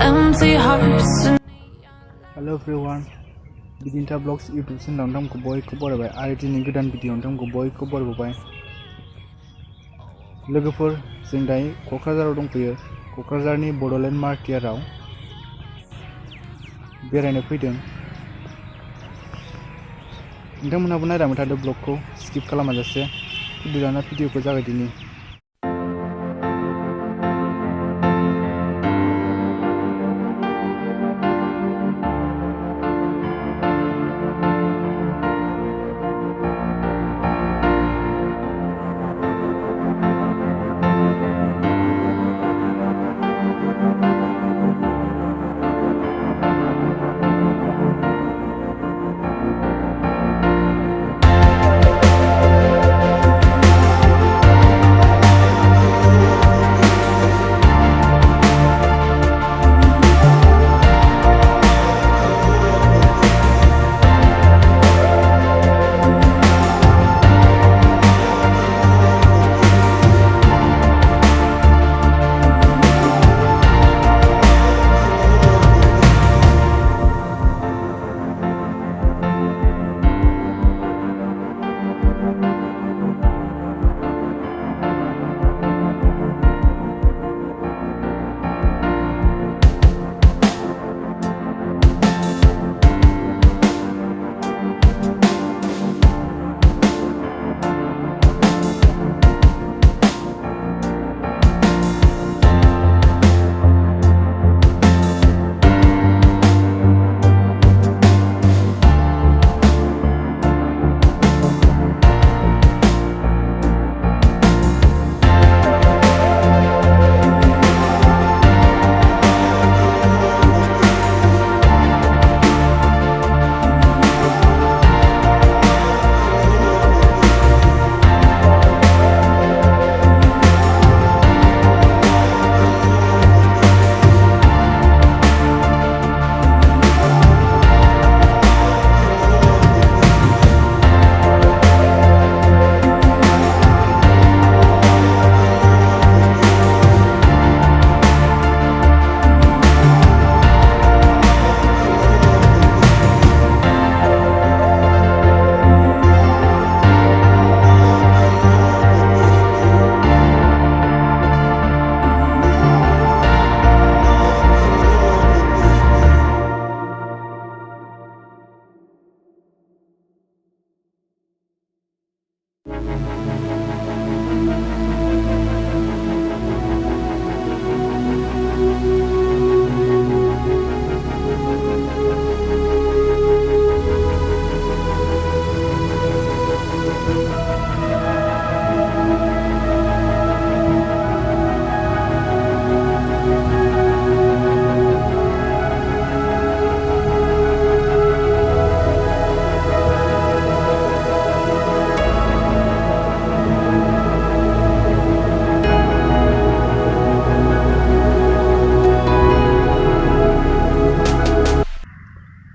empty hearts. Hello everyone, Bidin Vlogs YouTube channel nontamko boyko barabai आरो दिनै गोदान video नोंथांमोनखौ बयखौ बरायबाय। लोगोफोर जों दायो क'क्राझाराव दंफैयो। क'क्राझारनि बड'लेण्ड मार्टियाराव बेरायनो फैदों। नोंथांमोनहाबो नायलांबाय थादो ब्लगखौ स्किप खालामाजासे। बिदिब्ला भिडिअखौ जागायदिनि।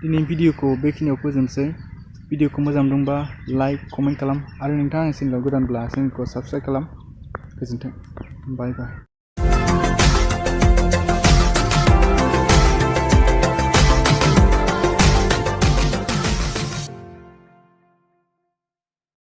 दिनै भिडिअखौ बेखिनियाव फोजोबनोसै। भिडिअखौ मोजां मोनदोंबा लाइक कमेन्ट खालाम आरो नोंथाङा आंनि चेनेलाव गोदानब्ला चेनेलखौ साबस्क्राइब खालाम। गोजोन्थों। Bye bye.